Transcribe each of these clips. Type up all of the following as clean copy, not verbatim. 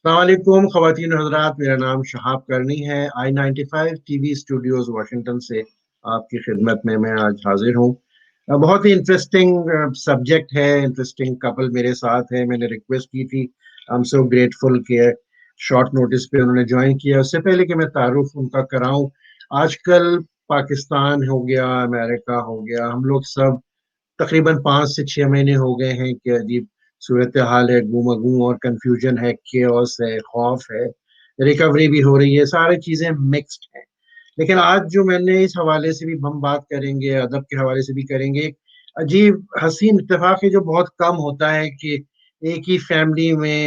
السلام علیکم خواتین و حضرات، میرا نام شہاب کرنی ہے۔ I-95 T V studios Washington سے آپ کی خدمت میں آج حاضر ہوں۔ بہت ہی انٹرسٹنگ سبجیکٹ ہے، انٹرسٹنگ کپل میرے ساتھ ہے۔ میں نے ریکویسٹ کی تھی، آئی ایم سو گریٹفل کہ شارٹ نوٹس پہ انہوں نے جوائن کیا۔ اس سے پہلے کہ میں تعارف ان کا کراؤں، آج کل پاکستان ہو گیا، امریکہ ہو گیا، ہم لوگ سب تقریباً 5 سے 6 مہینے ہو گئے ہیں کہ عجیب صورتحال ہے، گوں اور کنفیوژن ہے، کیوس ہے، خوف ہے، ریکوری بھی ہو رہی ہے، ساری چیزیں مکسڈ ہیں۔ لیکن آج جو میں نے اس حوالے سے بھی ہم بات کریں گے، ادب کے حوالے سے بھی کریں گے، ایک عجیب حسین اتفاق ہے جو بہت کم ہوتا ہے کہ ایک ہی فیملی میں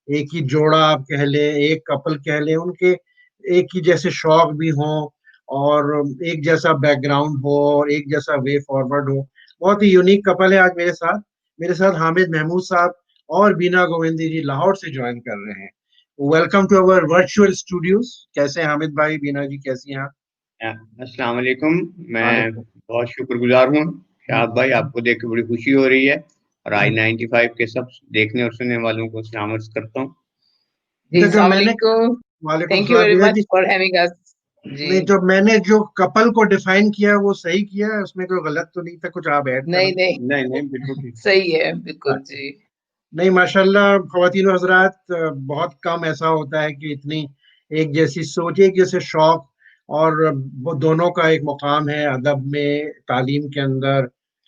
ایک ہی جوڑا آپ کہہ لیں، ایک کپل کہہ لیں، ان کے ایک ہی جیسے شوق بھی ہوں اور ایک جیسا بیک گراؤنڈ ہو اور ایک جیسا وے فارورڈ ہو۔ بہت ہی یونیک کپل ہے آج میرے ساتھ حامد محمود صاحب اور بینا گووندی جی لاہور سے جوائن کر رہے ہیں۔ Welcome to our virtual studios. کیسے ہیں حامد بھائی، بینا جی کیسی ہیں آپ؟ السلام علیکم، میں وعلیکم۔ بہت شکر گزار ہوں شہاب بھائی، آپ کو دیکھ کے بڑی خوشی ہو رہی ہے، اور I-95 کے سب دیکھنے اور سننے والوں کو سلام عرض کرتا ہوں۔ جی السلام علیکم، وعلیکم تھینک یو السلام ویری بینا مچ جی۔ فار ہیونگ اس۔ جی جو میں نے جو کپل کو ڈیفائن کیا وہ صحیح کیا ہے، اس میں کوئی غلط تو نہیں تھا؟ کچھ آپ ایڈ کریں؟ نہیں نہیں بالکل ٹھیک۔ صحیح ہے، بالکل جی۔ نہیں، ماشاءاللہ خواتین و حضرات، بہت کم ایسا ہوتا ہے کہ اتنی ایک جیسی سوچ، ایک جیسے شوق، اور وہ دونوں کا ایک مقام ہے ادب میں، تعلیم کے اندر،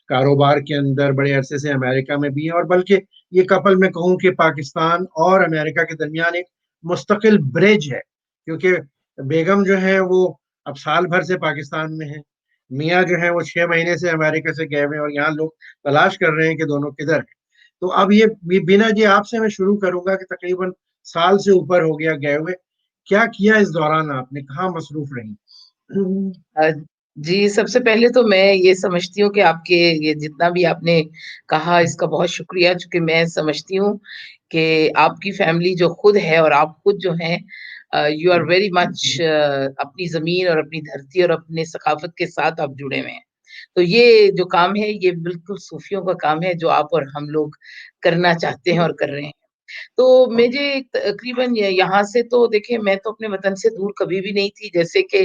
کاروبار کے اندر، بڑے عرصے سے امریکہ میں بھی ہے، اور بلکہ یہ کپل میں کہوں کہ پاکستان اور امریکہ کے درمیان ایک مستقل برج ہے، کیونکہ بیگم جو ہے وہ اب سال بھر سے پاکستان میں ہے، میاں جو ہے وہ 6 مہینے سے امریکہ سے گئے ہوئے ہیں، اور یہاں لوگ تلاش کر رہے ہیں کہ دونوں کدھر ہیں۔ تو اب یہ بینا جی آپ سے میں شروع کروں گا کہ تقریباً سال سے اوپر ہو گیا گئے ہوئے، کیا کیا اس دوران؟ آپ نے کہاں مصروف رہی؟ جی سب سے پہلے تو میں یہ سمجھتی ہوں کہ آپ کے یہ جتنا بھی آپ نے کہا اس کا بہت شکریہ، چونکہ میں سمجھتی ہوں کہ آپ کی فیملی جو خود ہے اور آپ خود جو ہیں یو آر ویری مچ اپنی زمین اور اپنی دھرتی اور اپنے ثقافت کے ساتھ آپ جڑے ہوئے ہیں۔ تو یہ جو کام ہے یہ بالکل صوفیوں کا کام ہے جو آپ اور ہم لوگ کرنا چاہتے ہیں اور کر رہے ہیں۔ تو مجھے تقریباً یہاں سے تو دیکھیں، میں تو اپنے وطن سے دور کبھی بھی نہیں تھی، جیسے کہ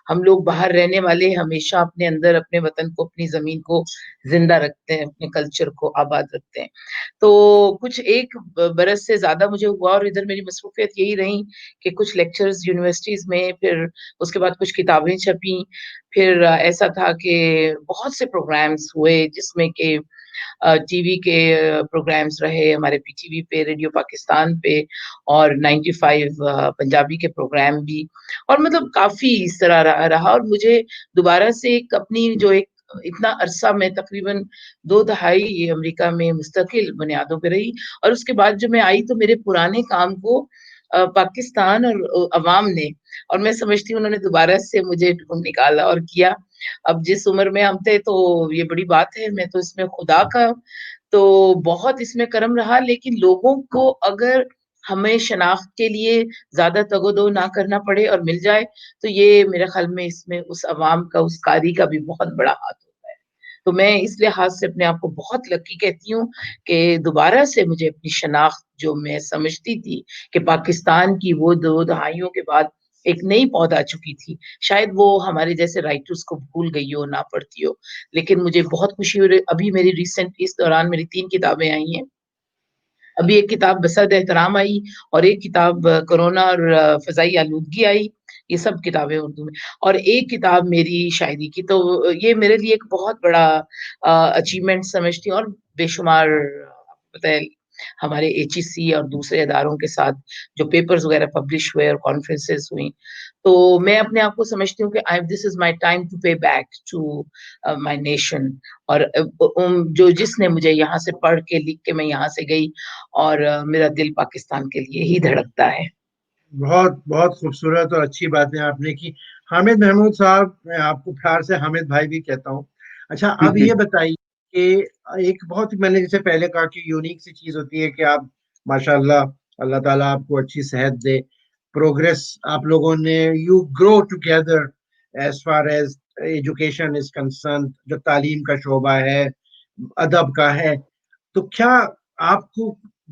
ہم لوگ باہر رہنے والے ہمیشہ اپنے اندر اپنے وطن کو، اپنی زمین کو زندہ رکھتے ہیں، اپنے کلچر کو آباد رکھتے ہیں۔ تو کچھ 1 برس سے زیادہ مجھے ہوا، اور ادھر میری مصروفیت یہی رہی کہ کچھ لیکچرز یونیورسٹیز میں، پھر اس کے بعد کچھ کتابیں چھپیں، پھر ایسا تھا کہ بہت سے پروگرامز ہوئے جس میں کہ ٹی وی کے پروگرامز رہے ہمارے پی ٹی وی پہ، ریڈیو پاکستان پہ، اور 95 پنجابی کے پروگرام بھی، اور مطلب کافی اس طرح رہا۔ اور مجھے دوبارہ سے ایک اپنی جو ایک اتنا عرصہ میں تقریباً 2 دہائی امریکہ میں مستقل بنیادوں پہ رہی، اور اس کے بعد جب میں آئی تو میرے پرانے کام کو پاکستان اور عوام نے، اور میں سمجھتی ہوں انہوں نے دوبارہ سے مجھے ڈھونڈ نکالا اور کیا۔ اب جس عمر میں ہم تھے تو یہ بڑی بات ہے، میں تو اس میں خدا کا تو بہت اس میں کرم رہا، لیکن لوگوں کو اگر ہمیں شناخت کے لیے زیادہ تگ و دو نہ کرنا پڑے اور مل جائے، تو یہ میرے خیال میں اس میں اس عوام کا، اس قاری کا بھی بہت بڑا ہاتھ ہوتا ہے۔ تو میں اس لحاظ سے اپنے آپ کو بہت لکی کہتی ہوں کہ دوبارہ سے مجھے اپنی شناخت، جو میں سمجھتی تھی کہ پاکستان کی وہ 2 دہائیوں کے بعد ایک نئی پودا چکی تھی، شاید وہ ہمارے جیسے رائٹرز کو بھول گئی ہو، نہ پڑھتی ہو، لیکن مجھے بہت خوشی ہو رہی۔ ابھی میری ریسنٹ اس دوران میری 3 کتابیں آئی ہیں۔ ابھی ایک کتاب بسد احترام آئی، اور ایک کتاب کرونا اور فضائی آلودگی آئی، یہ سب کتابیں اردو میں، اور ایک کتاب میری شاعری کی۔ تو یہ میرے لیے ایک بہت بڑا اچیومنٹ سمجھتی ہوں، اور بے شمار پتہ ہے ہمارے HEC اور دوسرے اداروں کے ساتھ جو پیپرز وغیرہ پبلش ہوئے اور کانفرنسز ہوئی، تو میں اپنے آپ کو سمجھتی ہوں کہ this is my time to pay back to my nation, اور جو جس نے مجھے یہاں سے پڑھ کے لکھ کے میں یہاں سے گئی، اور میرا دل پاکستان کے لیے ہی دھڑکتا ہے۔ بہت بہت خوبصورت اور اچھی باتیں آپ نے کی۔ حامد محمود صاحب، میں آپ کو پیار سے حامد بھائی بھی کہتا ہوں۔ اچھا، اب یہ بتائیے کہ ایک بہت، میں نے جیسے پہلے کہا کہ یونیک سی چیز ہوتی ہے کہ آپ ماشاءاللہ، اللہ تعالیٰ آپ کو اچھی صحت دے، پروگریس آپ لوگوں نے، you grow together as far as education is concern, جو تعلیم کا شعبہ ہے، ادب کا ہے، تو کیا آپ کو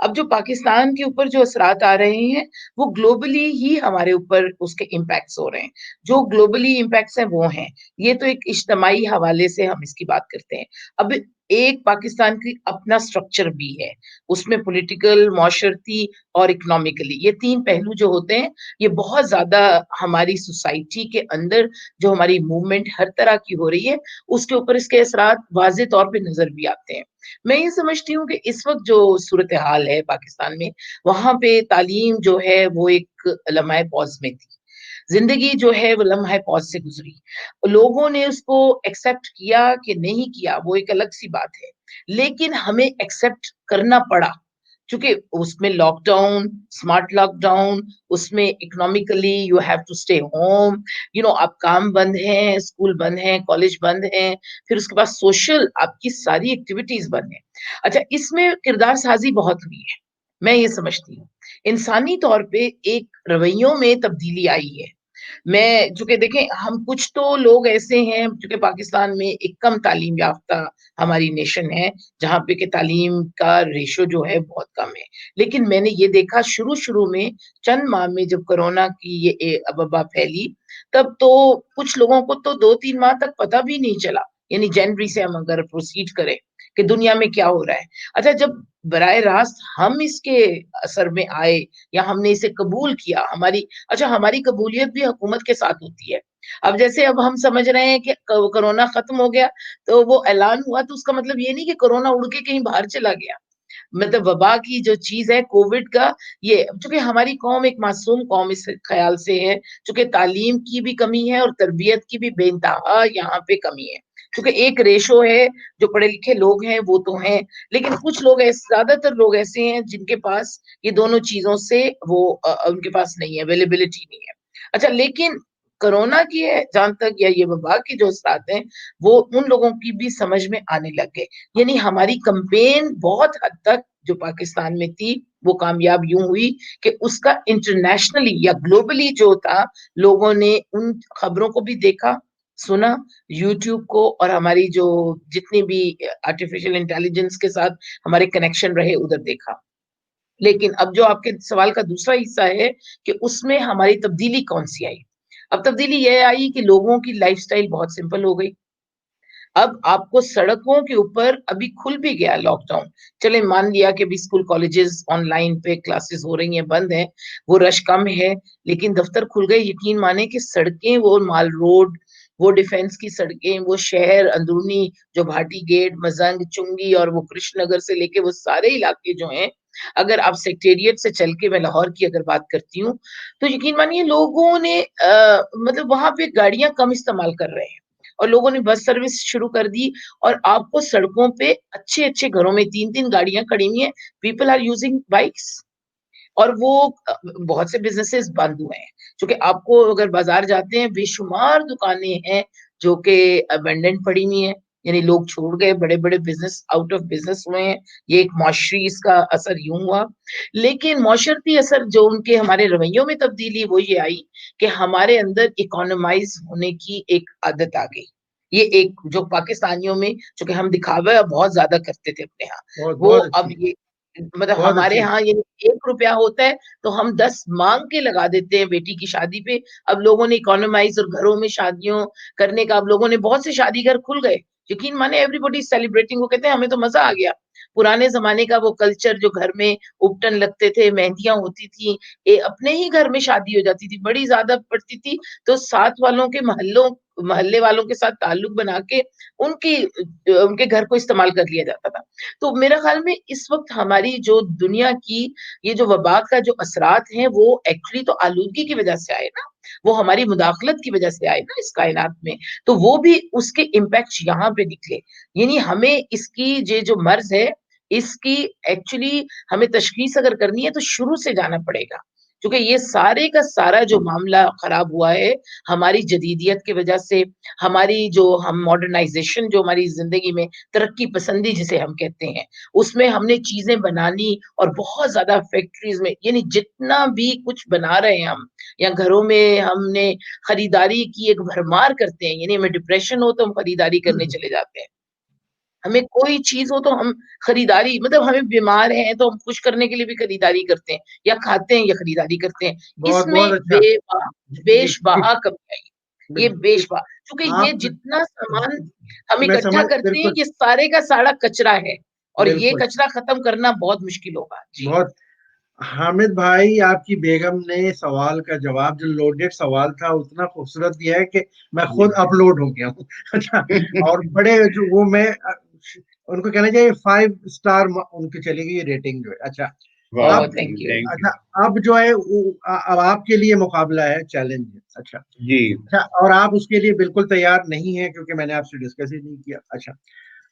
اب جو پاکستان کے اوپر جو اثرات آ رہے ہیں وہ گلوبلی ہی ہمارے اوپر اس کے امپیکٹس ہو رہے ہیں. جو گلوبلی امپیکٹس ہیں وہ ہیں. یہ تو ایک اجتماعی حوالے سے ہم اس کی بات کرتے ہیں. اب ایک پاکستان کی اپنا سٹرکچر بھی ہے, اس میں پولیٹیکل, معاشرتی اور اکنامکلی, یہ تین پہلو جو ہوتے ہیں یہ بہت زیادہ ہماری سوسائٹی کے اندر جو ہماری موومنٹ ہر طرح کی ہو رہی ہے اس کے اوپر اس کے اثرات واضح طور پہ نظر بھی آتے ہیں. میں یہ سمجھتی ہوں کہ اس وقت جو صورتحال ہے پاکستان میں, وہاں پہ تعلیم جو ہے وہ ایک لمحہ پوز میں تھی. زندگی جو ہے وہ لمحہ پوز سے گزری. لوگوں نے اس کو ایکسپٹ کیا کہ نہیں کیا وہ ایک الگ سی بات ہے, لیکن ہمیں ایکسپٹ کرنا پڑا چونکہ اس میں lockdown, smart lockdown, اس میں economically you have to stay home, آپ کام بند ہیں, اسکول بند ہیں, کالج بند ہیں, پھر اس کے بعد سوشل آپ کی ساری ایکٹیویٹیز بند ہیں. اچھا, اس میں کردار سازی بہت ہوئی ہے, میں یہ سمجھتی ہوں انسانی طور پہ ایک رویوں میں تبدیلی آئی ہے. میں چونکہ دیکھیں ہم کچھ تو لوگ ایسے ہیں چونکہ پاکستان میں ایک کم تعلیم یافتہ ہماری نیشن ہے جہاں پہ کہ تعلیم کا ریشو جو ہے بہت کم ہے. لیکن میں نے یہ دیکھا شروع میں چند ماہ میں جب کورونا کی یہ وبا پھیلی تب تو کچھ لوگوں کو تو 2-3 ماہ تک پتہ بھی نہیں چلا, یعنی جنوری سے ہم اگر پروسیڈ کریں کہ دنیا میں کیا ہو رہا ہے. اچھا, جب براہ راست ہم اس کے اثر میں آئے یا ہم نے اسے قبول کیا, ہماری قبولیت بھی حکومت کے ساتھ ہوتی ہے. اب جیسے اب ہم سمجھ رہے ہیں کہ کورونا ختم ہو گیا تو وہ اعلان ہوا, تو اس کا مطلب یہ نہیں کہ کورونا اڑ کے کہیں باہر چلا گیا. مطلب وبا کی جو چیز ہے کووڈ کا, یہ چونکہ ہماری قوم ایک معصوم قوم اس خیال سے ہے, چونکہ تعلیم کی بھی کمی ہے اور تربیت کی بھی بے انتہا یہاں پہ کمی ہے. کیونکہ ایک ریشو ہے جو پڑھے لکھے لوگ ہیں وہ تو ہیں, لیکن کچھ لوگ زیادہ تر لوگ ایسے ہیں جن کے پاس یہ دونوں چیزوں سے وہ ان کے پاس نہیں ہے, اویلیبلٹی نہیں ہے. اچھا, لیکن کورونا کی ہے جہاں تک, یا یہ وبا کے جو اثرات ہیں وہ ان لوگوں کی بھی سمجھ میں آنے لگ گئے. یعنی ہماری کمپین بہت حد تک جو پاکستان میں تھی وہ کامیاب یوں ہوئی کہ اس کا انٹرنیشنلی یا گلوبلی جو تھا, لوگوں نے ان خبروں کو بھی دیکھا, سنا, یوٹیوب کو, اور ہماری جو جتنی بھی آرٹیفیشل انٹیلیجنس کے ساتھ ہمارے کنیکشن رہے ادھر دیکھا. لیکن اب جو آپ کے سوال کا دوسرا حصہ ہے کہ اس میں ہماری تبدیلی کون سی آئی. اب تبدیلی یہ آئی کہ لوگوں کی لائف سٹائل بہت سمپل ہو گئی. اب آپ کو سڑکوں کے اوپر ابھی کھل بھی گیا لاک ڈاؤن, چلے مان لیا کہ بھی اسکول کالجز آن لائن پہ کلاسز ہو رہی ہیں, بند ہیں, وہ رش کم ہے, لیکن دفتر کھل گئے. یقین مانے کہ سڑکیں, وہ مال روڈ, وہ ڈیفنس کی سڑکیں, وہ شہر اندرونی جو بھاٹی گیٹ, مزنگ, چنگی اور وہ کرشن نگر سے لے کے وہ سارے علاقے جو ہیں, اگر آپ سیکٹریٹ سے چل کے, میں لاہور کی اگر بات کرتی ہوں تو یقین مانیے لوگوں نے مطلب وہاں پہ گاڑیاں کم استعمال کر رہے ہیں اور لوگوں نے بس سروس شروع کر دی, اور آپ کو سڑکوں پہ اچھے گھروں میں 3 گاڑیاں کھڑی ہوئی ہیں. پیپل آر یوزنگ بائکس, اور وہ بہت سے بزنسز بند ہوئے ہیں. چونکہ آپ کو اگر بازار جاتے ہیں بے شمار دکانیں ہیں جو کہ ابینڈنٹ پڑی ہوئی ہیں, یعنی لوگ چھوڑ گئے, بڑے بڑے بزنس آؤٹ آف بزنس ہوئے ہیں. یہ ایک معاشری اس کا اثر یوں ہوا. لیکن معاشرتی اثر جو ان کے ہمارے رویوں میں تبدیلی وہ یہ آئی کہ ہمارے اندر اکانومائز ہونے کی ایک عادت آ گئی. یہ ایک جو پاکستانیوں میں چونکہ ہم دکھاوا بہت زیادہ کرتے تھے اپنے ہاں, وہ اب یہ مطلب ہمارے ہاں یہ 1 روپیہ ہوتا ہے تو ہم 10 مانگ کے لگا دیتے ہیں بیٹی کی شادی پہ. اب لوگوں نے اکانومائز, اور گھروں میں شادیوں کرنے کا, اب لوگوں نے بہت سے شادی گھر کھل گئے. یقین مانے ایوری باڈی سیلیبریٹنگ, وہ کہتے ہیں ہمیں تو مزہ آ گیا. پرانے زمانے کا وہ کلچر جو گھر میں اپٹن لگتے تھے, مہندیاں ہوتی تھی, اپنے ہی گھر میں شادی ہو جاتی تھی, بڑی زیادہ پڑتی تھی, تو ساتھ والوں کے محلے والوں کے ساتھ تعلق بنا کے ان کے گھر کو استعمال کر لیا جاتا تھا. تو میرا خیال میں اس وقت ہماری جو دنیا کی یہ جو وبا کا جو اثرات ہیں وہ ایکچولی تو آلودگی کی وجہ سے آئے نا, وہ ہماری مداخلت کی وجہ سے آئے نا اس کائنات میں, تو وہ بھی اس کے امپیکٹ یہاں پہ نکلے. یعنی ہمیں اس کی یہ جو مرض ہے اس کی ایکچولی ہمیں تشخیص اگر کرنی ہے تو شروع سے جانا پڑے گا, کیونکہ یہ سارے کا سارا جو معاملہ خراب ہوا ہے ہماری جدیدیت کی وجہ سے, ہماری جو ہم ماڈرنائزیشن جو ہماری زندگی میں ترقی پسندی جسے ہم کہتے ہیں, اس میں ہم نے چیزیں بنانی اور بہت زیادہ فیکٹریز میں, یعنی جتنا بھی کچھ بنا رہے ہیں ہم, یا گھروں میں ہم نے خریداری کی ایک بھرمار کرتے ہیں, یعنی ہمیں ڈپریشن ہو تو ہم خریداری کرنے چلے جاتے ہیں. ہمیں کوئی چیز ہو تو ہم خریداری، مطلب ہمیں بیمار ہیں تو ہم خوش کرنے کے لیے بھی خریداری کرتے ہیں، یا کھاتے ہیں یا خریداری کرتے ہیں. اس بہت میں بہت اچھا. جی بیش بہا کمی آئی، یہ بالکل. بیش بہا، کیونکہ یہ آپ جتنا سامان ہم میں اکٹھا سمجھ کرتے ہیں بالکل یہ سارے کا سارا کچرا ہے، اور یہ بالکل کچرا ختم کرنا بہت مشکل ہوگا. جی بہت. حامد بھائی آپ کی بیگم نے سوال کا جواب جو لوڈیڈ سوال تھا اتنا خوبصورت دیا ہے کہ میں خود اپلوڈ ہو گیا ہوں. اچھا. اور بڑے جو وہ میں ان کو کہنا چاہیے 5 اسٹار ان کی چلے گی ریٹنگ جو ہے. اچھا. اب تھینک یو. اچھا اب جو ہے اب آپ کے لیے مقابلہ ہے، چیلنج ہے. اچھا جی اچھا. اور آپ اس کے لیے بالکل تیار نہیں ہیں کیونکہ میں نے آپ سے ڈسکس ہی نہیں کیا. اچھا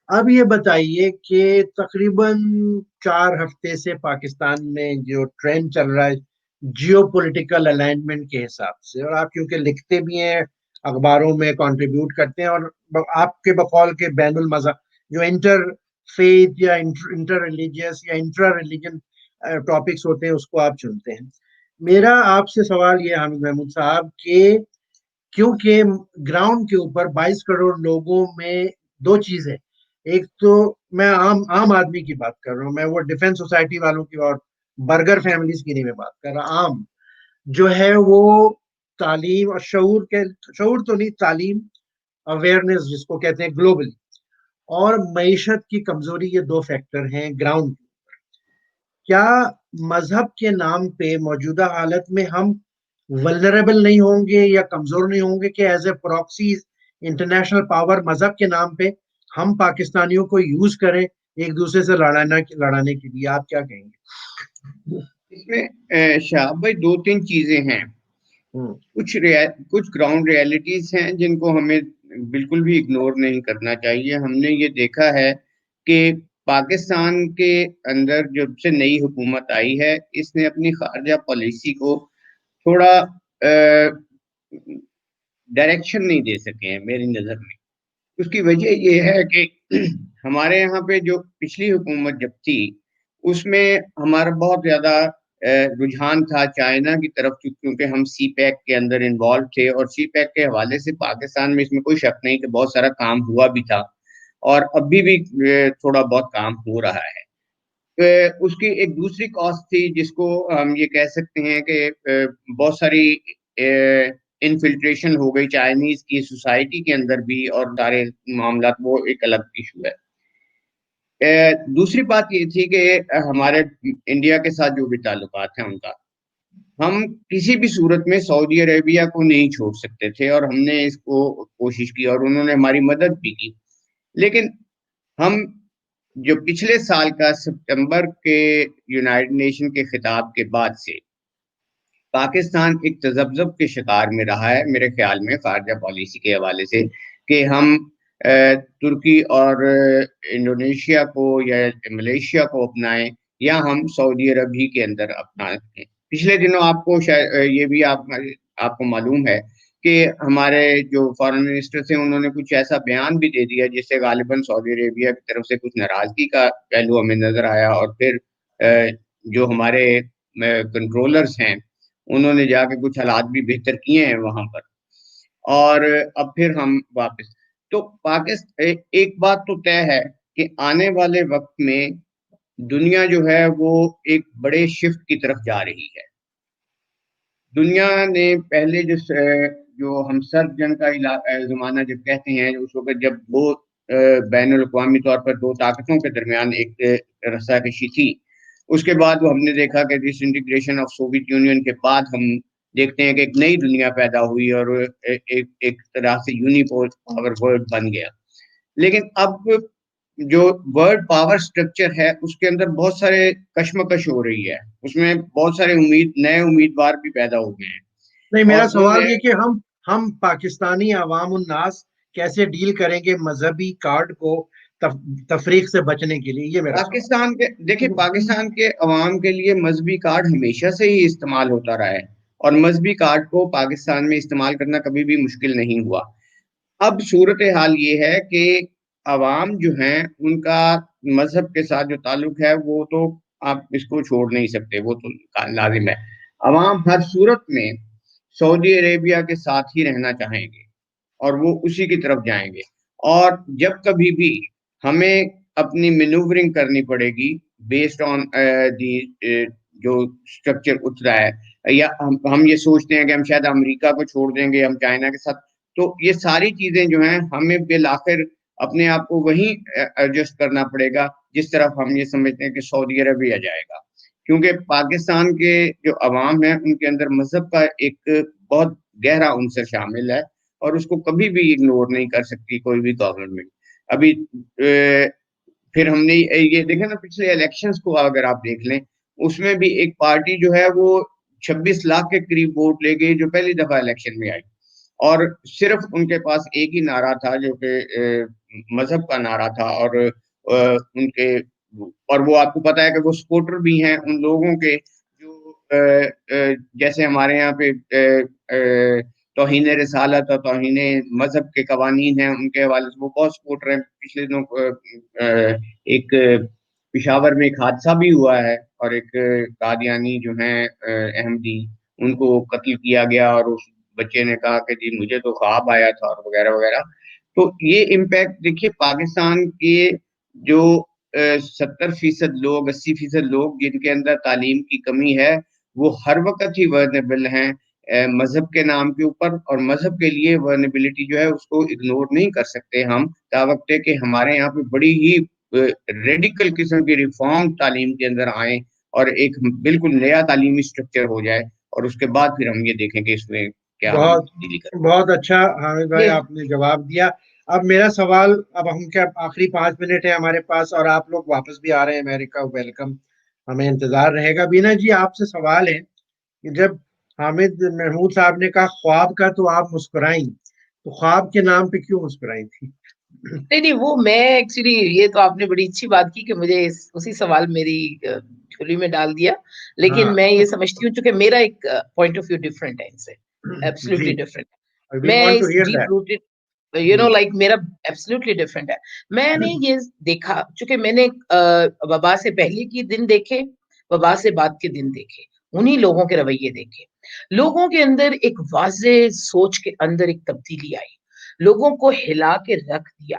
اب یہ بتائیے کہ تقریباً 4 ہفتے سے پاکستان میں جو ٹرینڈ چل رہا ہے جیو پولیٹیکل الائنمنٹ کے حساب سے، اور آپ کیونکہ لکھتے بھی ہیں اخباروں میں کنٹریبیوٹ کرتے ہیں، اور آپ کے بقول کے بین المذہب جو انٹر فیتھ یا انٹر ریلیجیس یا انٹرا ریلیجن ٹاپکس ہوتے ہیں اس کو آپ چنتے ہیں. میرا آپ سے سوال یہ حامد محمود صاحب کہ کیونکہ گراؤنڈ کے اوپر 22 کروڑ لوگوں میں 2 چیزیں، ایک تو میں عام آدمی کی بات کر رہا ہوں، میں وہ ڈیفنس سوسائٹی والوں کی اور برگر فیملیز کی نہیں میں بات کر رہا. عام جو ہے وہ تعلیم اور شعور تو نہیں، تعلیم اویئرنیس جس کو کہتے ہیں گلوبلی، اور معیشت کی کمزوری، یہ 2 فیکٹر ہیں گراؤنڈ. کیا مذہب کے نام پہ موجودہ حالت میں ہم ولنریبل نہیں ہوں گے یا کمزور نہیں ہوں گے کہ as a proxies international power مذہب کے نام پہ ہم پاکستانیوں کو یوز کریں ایک دوسرے سے لڑانے کے لیے؟ آپ کیا کہیں گے اس میں؟ شہاب بھائی 2-3 چیزیں ہیں. کچھ گراؤنڈ ریالٹیز ہیں جن کو ہمیں بالکل بھی اگنور نہیں کرنا چاہیے. ہم نے یہ دیکھا ہے کہ پاکستان کے اندر جب سے نئی حکومت آئی ہے اس نے اپنی خارجہ پالیسی کو تھوڑا ڈائریکشن نہیں دے سکے ہیں میری نظر میں. اس کی وجہ یہ ہے کہ ہمارے یہاں پہ جو پچھلی حکومت جب تھی اس میں ہمارا بہت زیادہ رجحان تھا چائنا کی طرف، کیونکہ ہم سی پیک کے اندر انوالو تھے، اور سی پیک کے حوالے سے پاکستان میں اس میں کوئی شک نہیں کہ بہت سارا کام ہوا بھی تھا اور ابھی بھی تھوڑا بہت کام ہو رہا ہے. اس کی ایک دوسری کاسٹ تھی جس کو ہم یہ کہہ سکتے ہیں کہ بہت ساری انفلٹریشن ہو گئی چائنیز کی سوسائٹی کے اندر بھی، اور سارے معاملات وہ ایک الگ ایشو ہے. دوسری بات یہ تھی کہ ہمارے انڈیا کے ساتھ جو بھی تعلقات ہیں ان کا، ہم کسی بھی صورت میں سعودی عربیہ کو نہیں چھوڑ سکتے تھے، اور ہم نے اس کو کوشش کی اور انہوں نے ہماری مدد بھی کی. لیکن ہم جو پچھلے سال کا سپٹمبر کے یونائٹڈ نیشن کے خطاب کے بعد سے پاکستان ایک تذبذب کے شکار میں رہا ہے میرے خیال میں خارجہ پالیسی کے حوالے سے، کہ ہم ترکی اور انڈونیشیا کو یا ملیشیا کو اپنائیں یا ہم سعودی عرب ہی کے اندر اپنائیں. پچھلے دنوں آپ کو شاید یہ بھی آپ کو معلوم ہے کہ ہمارے جو فارن منسٹر تھے انہوں نے کچھ ایسا بیان بھی دے دیا جس سے غالباً سعودی عربیہ کی طرف سے کچھ ناراضگی کا پہلو ہمیں نظر آیا، اور پھر جو ہمارے کنٹرولرز ہیں انہوں نے جا کے کچھ حالات بھی بہتر کیے ہیں وہاں پر، اور اب پھر ہم واپس. تو پاکستان ایک بات تو طے ہے کہ آنے والے وقت میں دنیا جو ہے وہ ایک بڑے شفٹ کی طرف جا رہی ہے. دنیا نے پہلے جو ہم سرد جنگ کا زمانہ جب کہتے ہیں، اس وقت جب وہ بین الاقوامی طور پر 2 طاقتوں کے درمیان ایک رسا کشی تھی، اس کے بعد ہم نے دیکھا کہ ڈس انٹیگریشن آف سوویت یونین کے بعد ہم دیکھتے ہیں کہ ایک نئی دنیا پیدا ہوئی اور ایک طرح سے پاور ورلڈ بن گیا. لیکن اب جو ورلڈ پاور سٹرکچر ہے اس کے اندر بہت سارے کشمکش ہو رہی ہے، اس میں بہت سارے نئے امیدوار بھی پیدا ہو گئے ہیں. نہیں، میرا اور سوال یہ کہ ہم پاکستانی عوام الناس کیسے ڈیل کریں گے مذہبی کارڈ کو تفریق سے بچنے کے لیے، یہ میرا پاکستان کے دیکھیں پاکستان کے عوام کے لیے مذہبی کارڈ ہمیشہ سے ہی استعمال ہوتا رہا ہے، اور مذہبی کارڈ کو پاکستان میں استعمال کرنا کبھی بھی مشکل نہیں ہوا. اب صورتحال یہ ہے کہ عوام جو ہیں ان کا مذہب کے ساتھ جو تعلق ہے وہ تو آپ اس کو چھوڑ نہیں سکتے، وہ تو لازم ہے. عوام ہر صورت میں سعودی عربیہ کے ساتھ ہی رہنا چاہیں گے اور وہ اسی کی طرف جائیں گے، اور جب کبھی بھی ہمیں اپنی مینوورنگ کرنی پڑے گی بیسڈ آن دی جو اسٹرکچر اتر رہا ہے، یا ہم یہ سوچتے ہیں کہ ہم شاید امریکہ کو چھوڑ دیں گے، ہم چائنا کے ساتھ. تو یہ ساری چیزیں جو ہیں ہمیں بالآخر اپنے آپ کو وہیں ایڈجسٹ کرنا پڑے گا جس طرف ہم یہ سمجھتے ہیں کہ سعودی عربیہ جائے گا. کیونکہ پاکستان کے جو عوام ہیں ان کے اندر مذہب کا ایک بہت گہرا عنصر شامل ہے، اور اس کو کبھی بھی اگنور نہیں کر سکتی کوئی بھی گورنمنٹ. ابھی پھر ہم نے یہ دیکھا نا، پچھلے الیکشنز کو اگر آپ دیکھ لیں، اس میں بھی ایک پارٹی جو ہے وہ 26 لاکھ کے قریب ووٹ لے گئی جو پہلی دفعہ الیکشن میں آئی، اور صرف ان کے پاس ایک ہی نعرہ تھا جو کہ مذہب کا نعرہ تھا. اور ان کے، اور وہ آپ کو پتا ہے کہ وہ سپورٹر بھی ہیں ان لوگوں کے جو جیسے ہمارے یہاں پہ توہین رسالت اور توہین مذہب کے قوانین ہیں، ان کے حوالے سے وہ بہت سپورٹر ہیں. پچھلے دنوں ایک پشاور میں ایک حادثہ بھی ہوا ہے، اور ایک قادیانی جو ہیں احمدی، ان کو قتل کیا گیا، اور اس بچے نے کہا کہ جی مجھے تو خواب آیا تھا، اور وغیرہ وغیرہ. تو یہ امپیکٹ دیکھیے، پاکستان کے جو 70% لوگ، 80% لوگ جن کے اندر تعلیم کی کمی ہے، وہ ہر وقت ہی ورنیبل ہیں مذہب کے نام کے اوپر. اور مذہب کے لیے ورنیبلٹی جو ہے اس کو اگنور نہیں کر سکتے ہم، تاوقت کہ ہمارے یہاں پہ بڑی ہی ریڈیکل قسم کی ریفارم تعلیم کے اندر آئیں، اور ایک بالکل نیا تعلیمی اسٹرکچر ہو جائے، اور اس کے بعد پھر ہم یہ دیکھیں کہ اس میں کیا ہم بہت تبدیلی کریں. بہت اچھا حامد بھائی، آپ نے جواب دیا. اب میرا سوال، اب ہم کیا آخری 5 منٹ ہے ہمارے پاس، اور آپ لوگ واپس بھی آ رہے ہیں امریکہ، ویلکم، ہمیں انتظار رہے گا. بینا جی، آپ سے سوال ہے کہ جب حامد محمود صاحب نے کہا خواب کا تو آپ مسکرائیں، تو خواب کے نام پہ کیوں مسکرائی تھی؟ نہیں، وہ میں ایکچولی، یہ تو آپ نے بڑی اچھی بات کی کہ مجھے اسی سوال میری جھولی میں ڈال دیا. لیکن میں یہ سمجھتی ہوں چونکہ میرا ایک پوائنٹ آف ویو ڈفرینٹ ہے ان سے، ایبسلیوٹلی ڈفرینٹ. میں اس ڈیپ روٹڈ لائک میرا ایبسلیوٹلی ڈفرینٹ ہے. میں نے یہ دیکھا، چونکہ میں نے وبا سے پہلے کے دن دیکھے، وبا سے بعد کے دن دیکھے، انہی لوگوں کے رویے دیکھے. لوگوں کے اندر ایک واضح سوچ کے اندر ایک تبدیلی آئی، لوگوں کو ہلا کے رکھ دیا.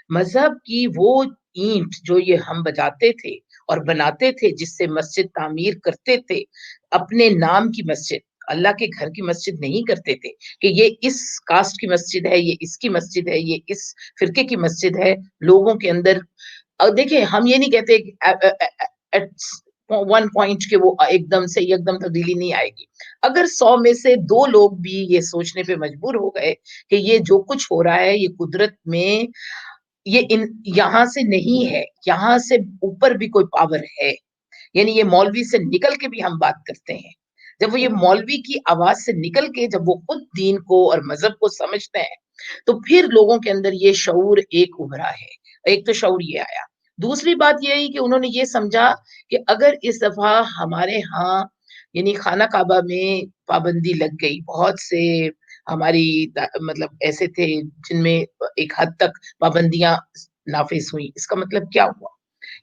مذہب کی وہ اینٹ جو یہ ہم بجاتے تھے اور بناتے تھے، جس سے مسجد تعمیر کرتے تھے، اپنے نام کی مسجد، اللہ کے گھر کی مسجد نہیں کرتے تھے کہ یہ اس کاسٹ کی مسجد ہے، یہ اس کی مسجد ہے، یہ اس فرقے کی مسجد ہے. لوگوں کے اندر دیکھیں، ہم یہ نہیں کہتے ون پوائنٹ کے وہ ایک دم تبدیلی نہیں آئے گی. اگر 100 میں سے 2 لوگ بھی یہ سوچنے پہ مجبور ہو گئے کہ یہ جو کچھ ہو رہا ہے یہ قدرت میں، یہ یہاں سے نہیں ہے، یہاں سے اوپر بھی کوئی پاور ہے. یعنی یہ مولوی سے نکل کے بھی ہم بات کرتے ہیں، جب وہ یہ مولوی کی آواز سے نکل کے جب وہ خود دین کو اور مذہب کو سمجھتے ہیں، تو پھر لوگوں کے اندر یہ شعور ایک ابھرا ہے. ایک تو شعور یہ آیا. دوسری بات یہ ہے کہ انہوں نے یہ سمجھا کہ اگر اس دفعہ ہمارے ہاں یعنی خانہ کعبہ میں پابندی لگ گئی، بہت سے ہماری مطلب ایسے تھے جن میں ایک حد تک پابندیاں نافذ ہوئی، اس کا مطلب کیا ہوا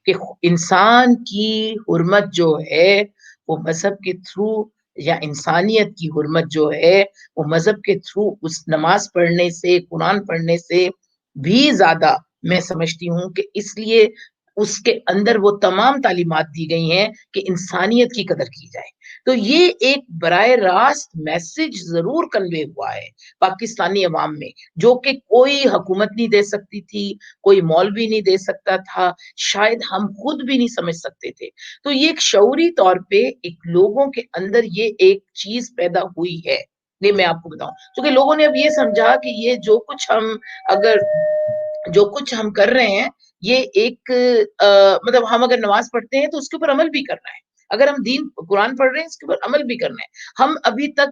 کہ انسان کی حرمت جو ہے وہ مذہب کے تھرو، یا انسانیت کی حرمت جو ہے وہ مذہب کے تھرو، اس نماز پڑھنے سے، قرآن پڑھنے سے بھی زیادہ میں سمجھتی ہوں کہ اس لیے اس کے اندر وہ تمام تعلیمات دی گئی ہیں کہ انسانیت کی قدر کی جائے. تو یہ ایک براہ راست میسج ضرور کنوے ہوا ہے پاکستانی عوام میں، جو کہ کوئی حکومت نہیں دے سکتی تھی، کوئی مولوی نہیں دے سکتا تھا، شاید ہم خود بھی نہیں سمجھ سکتے تھے. تو یہ ایک شعوری طور پہ ایک لوگوں کے اندر یہ ایک چیز پیدا ہوئی ہے. یہ میں آپ کو بتاؤں، کیونکہ لوگوں نے اب یہ سمجھا کہ یہ جو کچھ ہم کر رہے ہیں، یہ ایک مطلب ہم اگر نماز پڑھتے ہیں تو اس کے اوپر عمل بھی کرنا ہے، اگر ہم قرآن پڑھ رہے ہیں اس کے اوپر عمل بھی کرنا ہے. ہم ابھی تک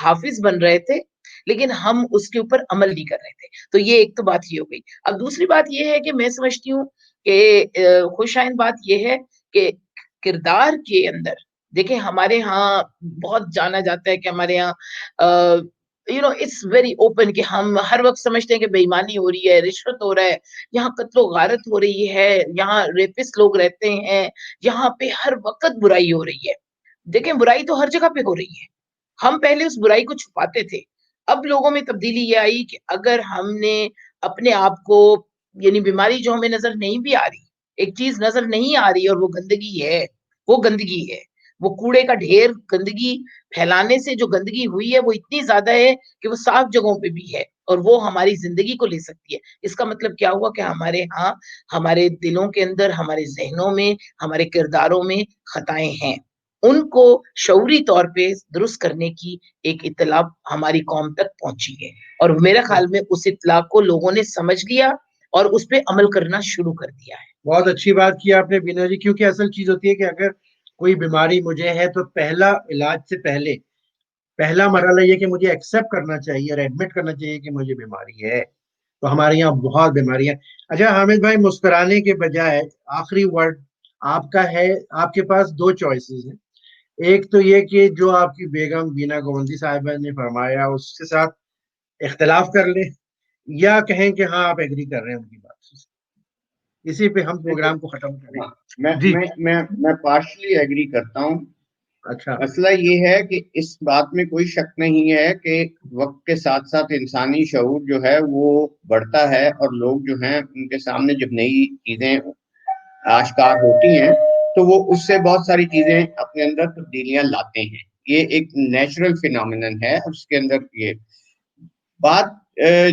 حافظ بن رہے تھے لیکن ہم اس کے اوپر عمل نہیں کر رہے تھے. تو یہ ایک تو بات یہ ہو گئی. اب دوسری بات یہ ہے کہ میں سمجھتی ہوں کہ خوش آئند بات یہ ہے کہ کردار کے اندر دیکھیں، ہمارے ہاں بہت جانا جاتا ہے کہ ہمارے ہاں اٹس ویری اوپن کہ ہم ہر وقت سمجھتے ہیں کہ بے ایمانی ہو رہی ہے، رشوت ہو رہا ہے، یہاں قتل و غارت ہو رہی ہے، یہاں ریپسٹ لوگ رہتے ہیں، یہاں پہ ہر وقت برائی ہو رہی ہے. دیکھیں، برائی تو ہر جگہ پہ ہو رہی ہے. ہم پہلے اس برائی کو چھپاتے تھے، اب لوگوں میں تبدیلی یہ آئی کہ اگر ہم نے اپنے آپ کو یعنی بیماری جو ہمیں نظر نہیں بھی آ رہی, ایک چیز نظر نہیں آ رہی اور وہ گندگی ہے, وہ گندگی ہے, وہ کوڑے کا ڈھیر, گندگی پھیلانے سے جو گندگی ہوئی ہے وہ اتنی زیادہ ہے کہ وہ صاف جگہوں پہ بھی ہے اور وہ ہماری زندگی کو لے سکتی ہے. اس کا مطلب کیا ہوا کہ ہمارے ہاں, ہمارے دلوں کے اندر, ہمارے ذہنوں میں, ہمارے کرداروں میں خطائیں ہیں. ان کو شعوری طور پہ درست کرنے کی ایک اطلاع ہماری قوم تک پہنچی ہے, اور میرے خیال میں اس اطلاع کو لوگوں نے سمجھ لیا اور اس پہ عمل کرنا شروع کر دیا ہے. بہت اچھی بات کی آپ نے بینا جی, کیونکہ اصل چیز ہوتی ہے کہ اگر کوئی بیماری مجھے ہے تو پہلا علاج سے پہلے پہلا مرحلہ یہ کہ مجھے ایکسیپٹ کرنا چاہیے اور ایڈمٹ کرنا چاہیے کہ مجھے بیماری ہے. تو ہمارے یہاں بہت بیماریاں. اچھا حامد بھائی, مسکرانے کے بجائے آخری ورڈ آپ کا ہے. آپ کے پاس دو چوائسیز ہیں, ایک تو یہ کہ جو آپ کی بیگم بینا گوندی صاحبہ نے فرمایا اس کے ساتھ اختلاف کر لیں, یا کہیں کہ ہاں آپ ایگری کر رہے ہیں ان کی بات سے. اسی پہ ہم پروگرام کو ختم کریں. جی میں پارشلی ایگری کرتا ہوں. اچھا, مسئلہ یہ ہے کہ اس بات میں کوئی شک نہیں ہے کہ وقت کے ساتھ ساتھ انسانی شعور جو ہے وہ بڑھتا ہے, اور لوگ جو ہیں ان کے سامنے جب نئی چیزیں آشکار ہوتی ہیں تو وہ اس سے بہت ساری چیزیں اپنے اندر تبدیلیاں لاتے ہیں. یہ ایک نیچرل فینومینن ہے. اس کے اندر یہ بات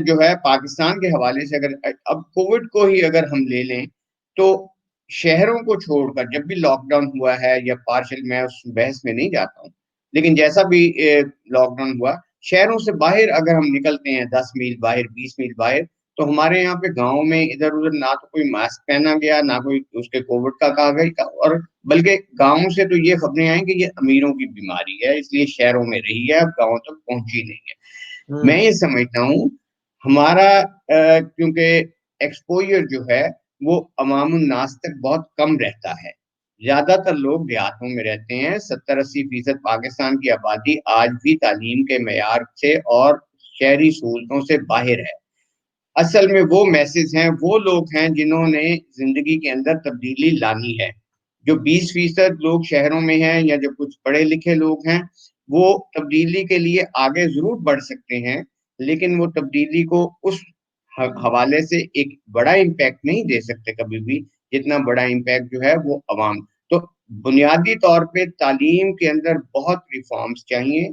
جو ہے پاکستان کے حوالے سے, اگر اب کووڈ کو ہی اگر ہم لے لیں تو شہروں کو چھوڑ کر جب بھی لاک ڈاؤن ہوا ہے, یا پارشل, میں اس بحث میں نہیں جاتا ہوں, لیکن جیسا بھی لاک ڈاؤن ہوا, شہروں سے باہر اگر ہم نکلتے ہیں 10 میل باہر, 20 میل باہر, تو ہمارے یہاں پہ گاؤں میں ادھر ادھر نہ تو کوئی ماسک پہنا گیا, نہ کوئی اس کے کووڈ کا کہا گیا, اور بلکہ گاؤں سے تو یہ خبریں آئیں کہ یہ امیروں کی بیماری ہے اس لیے شہروں میں رہی ہے, اب گاؤں تک پہنچی نہیں ہے. میں یہ سمجھتا ہوں ہمارا کیونکہ ایکسپوجر جو ہے وہ عوام الناس تک بہت کم رہتا ہے. زیادہ تر لوگ دیہاتوں میں رہتے ہیں. 70-80% پاکستان کی آبادی آج بھی تعلیم کے معیار سے اور شہری سہولتوں سے باہر ہے. اصل میں وہ میسز ہیں, وہ لوگ ہیں جنہوں نے زندگی کے اندر تبدیلی لانی ہے. جو 20% لوگ شہروں میں ہیں یا جو کچھ پڑھے لکھے لوگ ہیں, وہ تبدیلی کے لیے آگے ضرور بڑھ سکتے ہیں, لیکن وہ تبدیلی کو اس حوالے سے ایک بڑا امپیکٹ نہیں دے سکتے کبھی بھی جتنا بڑا امپیکٹ جو ہے وہ عوام. تو بنیادی طور پہ تعلیم کے اندر بہت ریفارمز چاہیے,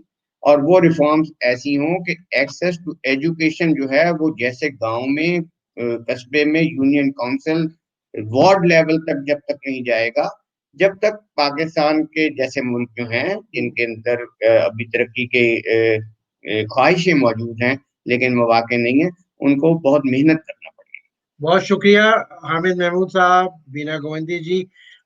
اور وہ ریفارمز ایسی ہوں کہ ایکسیس ٹو ایجوکیشن جو ہے وہ جیسے گاؤں میں, قصبے میں, یونین کونسل, وارڈ لیول تک جب تک نہیں جائے گا, جب تک پاکستان کے جیسے ملک جو ہیں جن کے اندر ابھی ترقی کے خواہشیں موجود ہیں لیکن مواقع نہیں ہیں, ان کو بہت محنت کرنا پڑے گی. بہت شکریہ حامد محمود صاحب, بینا گوندی جی.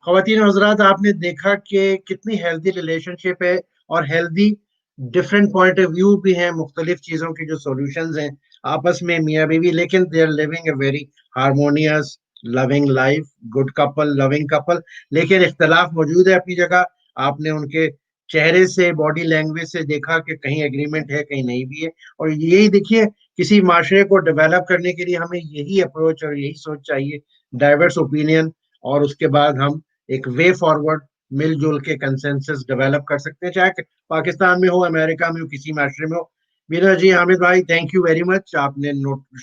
خواتین و حضرات, آپ نے دیکھا کہ کتنی ہیلدی ریلیشن شپ ہے, اور healthy different point of view بھی ہیں, مختلف چیزوں کی جو سولوشنز ہیں آپس میں میاں بیوی, لیکن they are living a very harmonious loving life, good couple, loving couple. لیکن اختلاف موجود ہے اپنی جگہ. آپ نے ان کے چہرے سے, باڈی لینگویج سے دیکھا کہ کہیں ایگریمنٹ ہے, کہیں نہیں بھی ہے. اور یہی دیکھیے, کسی معاشرے کو ڈیولپ کرنے کے لیے ہمیں یہی اپروچ اور یہی سوچ چاہیے, ڈائیورس اوپینین, اور اس کے بعد ہم ایک وے فارورڈ مل جل کے کنسنسس ڈیولپ کر سکتے ہیں, چاہے پاکستان میں ہو, امریکہ میں ہو, کسی معاشرے میں ہو. بینا جی, حامد بھائی, تھینک یو ویری مچ. آپ نے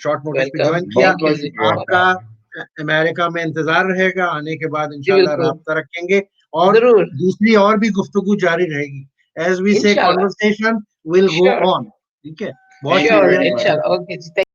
شارٹ نوٹس پہ جوائن کیا. بہت بہت شکریہ. آپ کا امریکہ میں انتظار رہے گا, آنے کے بعد جی انشاءاللہ بالکل, رابطہ رکھیں گے, اور ضرور, دوسری اور بھی گفتگو جاری رہے گی. ایز وی سے انشاءاللہ, conversation will go sure, on. ٹھیک ہے, بہت Thank you sure, very شکریہ. much. انشاءاللہ. اوکے جی.